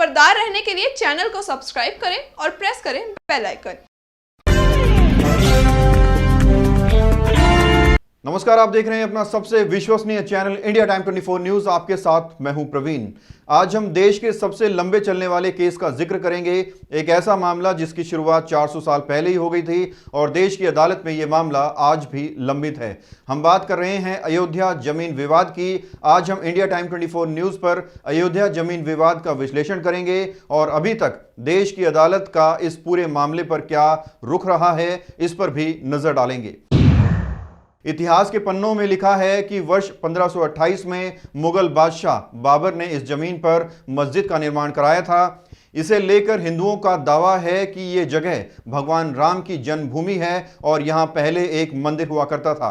खबरदार रहने के लिए चैनल को सब्सक्राइब करें और प्रेस करें बेल आइकन। नमस्कार, आप देख रहे हैं अपना सबसे विश्वसनीय चैनल इंडिया टाइम 24 न्यूज। आपके साथ मैं हूं प्रवीण। आज हम देश के सबसे लंबे चलने वाले केस का जिक्र करेंगे। एक ऐसा मामला जिसकी शुरुआत 400 साल पहले ही हो गई थी और देश की अदालत में यह मामला आज भी लंबित है। हम बात कर रहे हैं अयोध्या जमीन विवाद की। आज हम इंडिया टाइम 24 न्यूज पर अयोध्या जमीन विवाद का विश्लेषण करेंगे और अभी तक देश की अदालत का इस पूरे मामले पर क्या रुख रहा है, इस पर भी नजर डालेंगे। इतिहास के पन्नों में लिखा है कि वर्ष 1528 में मुगल बादशाह बाबर ने इस जमीन पर मस्जिद का निर्माण कराया था। इसे लेकर हिंदुओं का दावा है कि ये जगह भगवान राम की जन्मभूमि है और यहाँ पहले एक मंदिर हुआ करता था।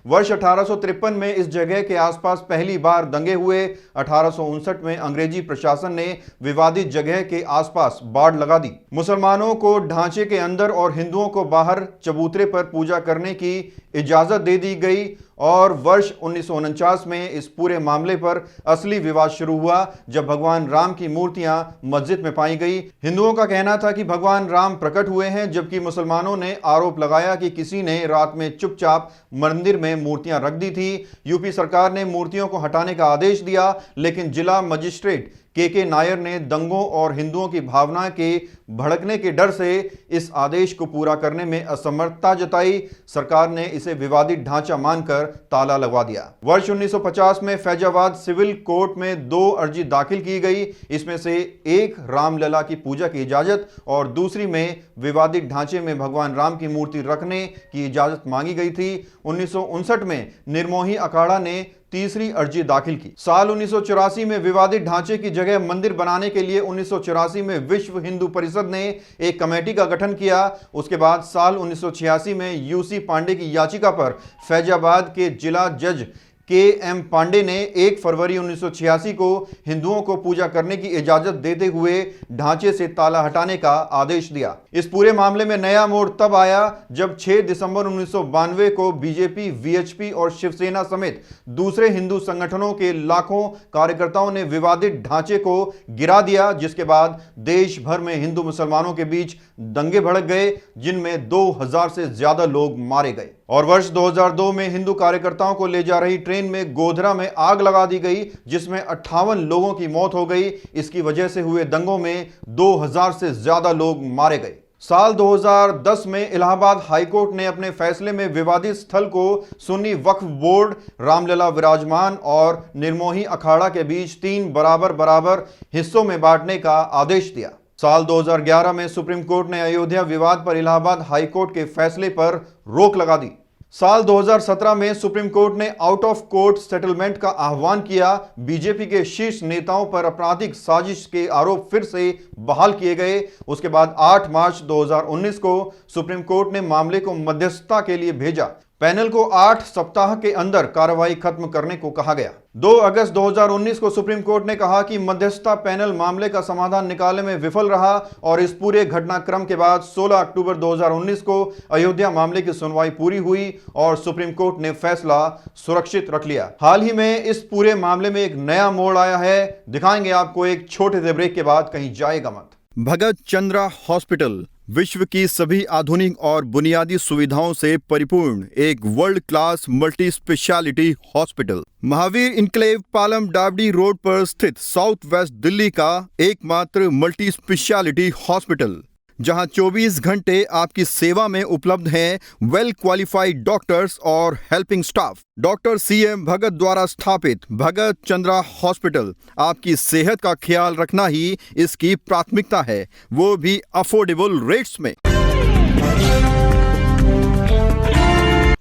वर्ष 1853 में इस जगह के आसपास पहली बार दंगे हुए। 1859 में अंग्रेजी प्रशासन ने विवादित जगह के आसपास बाड़ लगा दी। मुसलमानों को ढांचे के अंदर और हिंदुओं को बाहर चबूतरे पर पूजा करने की इजाजत दे दी गई और वर्ष 1949 में इस पूरे मामले पर असली विवाद शुरू हुआ जब भगवान राम की मूर्तियां मस्जिद में पाई गई। हिंदुओं का कहना था कि भगवान राम प्रकट हुए हैं, जबकि मुसलमानों ने आरोप लगाया कि किसी ने रात में चुपचाप मंदिर में मूर्तियां रख दी थी। यूपी सरकार ने मूर्तियों को हटाने का आदेश दिया, लेकिन जिला मजिस्ट्रेट के नायर ने दंगों और हिंदुओं की भावना के भड़कने के डर से इस आदेश को पूरा करने में असमर्थता जताई। सरकार ने इसे विवादित ढांचा मानकर ताला लगवा दिया। वर्ष 1950 में फैजाबाद सिविल कोर्ट में 2 अर्जी दाखिल की गई। इसमें से एक रामलला की पूजा की इजाजत और दूसरी में विवादित ढांचे में भगवान राम की मूर्ति रखने की इजाजत मांगी गई थी। 1959 में निर्मोही अखाड़ा ने तीसरी अर्जी दाखिल की। साल 1984 में विवादित ढांचे की जगह मंदिर बनाने के लिए 1984 में विश्व हिंदू परिषद ने एक कमेटी का गठन किया। उसके बाद साल 1986 में यूसी पांडे की याचिका पर फैजाबाद के जिला जज के.एम. पांडे ने 1 फरवरी 1986 को हिंदुओं को पूजा करने की इजाजत देते हुए ढांचे से ताला हटाने का आदेश दिया। इस पूरे मामले में नया मोड़ तब आया जब 6 दिसंबर 1992 को बीजेपी, वीएचपी और शिवसेना समेत दूसरे हिंदू संगठनों के लाखों कार्यकर्ताओं ने विवादित ढांचे को गिरा दिया, जिसके बाद देश भर में हिंदू मुसलमानों के बीच दंगे भड़क गए, जिनमें 2000 से ज्यादा लोग मारे गए। और वर्ष 2002 में हिंदू कार्यकर्ताओं को ले जा रही ट्रेन में गोधरा में आग लगा दी गई, जिसमें 58 लोगों की मौत हो गई। इसकी वजह से हुए दंगों में 2000 से ज्यादा लोग मारे गए। साल 2010 में इलाहाबाद हाईकोर्ट ने अपने फैसले में विवादित स्थल को सुन्नी वक्फ बोर्ड, रामलला विराजमान और निर्मोही अखाड़ा के बीच 3 बराबर हिस्सों में बांटने का आदेश दिया। साल 2011 में सुप्रीम कोर्ट ने अयोध्या विवाद पर इलाहाबाद हाईकोर्ट के फैसले पर रोक लगा दी। साल 2017 में सुप्रीम कोर्ट ने आउट ऑफ कोर्ट सेटलमेंट का आह्वान किया। बीजेपी के शीर्ष नेताओं पर आपराधिक साजिश के आरोप फिर से बहाल किए गए। उसके बाद 8 मार्च 2019 को सुप्रीम कोर्ट ने मामले को मध्यस्थता के लिए भेजा। पैनल को 8 सप्ताह के अंदर कार्रवाई खत्म करने को कहा गया। 2 अगस्त 2019 को सुप्रीम कोर्ट ने कहा कि मध्यस्थता पैनल मामले का समाधान निकालने में विफल रहा और इस पूरे घटनाक्रम के बाद 16 अक्टूबर 2019 को अयोध्या मामले की सुनवाई पूरी हुई और सुप्रीम कोर्ट ने फैसला सुरक्षित रख लिया। हाल ही में इस पूरे मामले में एक नया मोड़ आया है। दिखाएंगे आपको एक छोटे से ब्रेक के बाद, कहीं जाएगा मत। भगत चंद्रा हॉस्पिटल विश्व की सभी आधुनिक और बुनियादी सुविधाओं से परिपूर्ण एक world class multi speciality hospital, Mahavir enclave, Palam डावडी रोड पर स्थित साउथ वेस्ट दिल्ली का एकमात्र मल्टी स्पेशलिटी हॉस्पिटल, जहां 24 घंटे आपकी सेवा में उपलब्ध हैं वेल क्वालिफाइड डॉक्टर्स और हेल्पिंग स्टाफ। डॉक्टर CM भगत द्वारा स्थापित भगत चंद्रा हॉस्पिटल आपकी सेहत का ख्याल रखना ही इसकी प्राथमिकता है, वो भी अफोर्डेबल रेट्स में।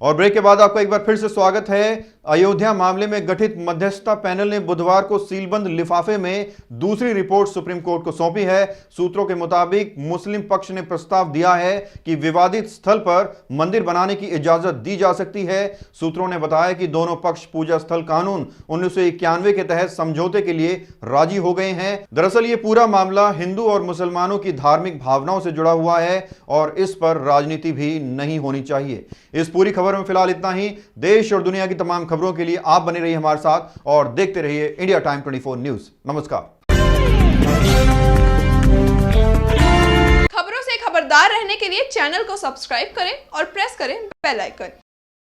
और ब्रेक के बाद आपका एक बार फिर से स्वागत है। अयोध्या मामले में गठित मध्यस्थता पैनल ने बुधवार को सीलबंद लिफाफे में दूसरी रिपोर्ट सुप्रीम कोर्ट को सौंपी है। सूत्रों के मुताबिक मुस्लिम पक्ष ने प्रस्ताव दिया है कि विवादित स्थल पर मंदिर बनाने की इजाजत दी जा सकती है। सूत्रों ने बताया कि दोनों पक्ष पूजा स्थल कानून 1991 के तहत समझौते के लिए राजी हो गए हैं। दरअसल ये पूरा मामला हिंदू और मुसलमानों की धार्मिक भावनाओं से जुड़ा हुआ है और इस पर राजनीति भी नहीं होनी चाहिए। इस पूरी खबर में फिलहाल इतना ही। देश और दुनिया की तमाम खबरों के लिए आप बने रहिए हमारे साथ और देखते रहिए इंडिया टाइम 24 न्यूज। नमस्कार। रहने के लिए चैनल को सब्सक्राइब करें और प्रेस करें बेल आइकन।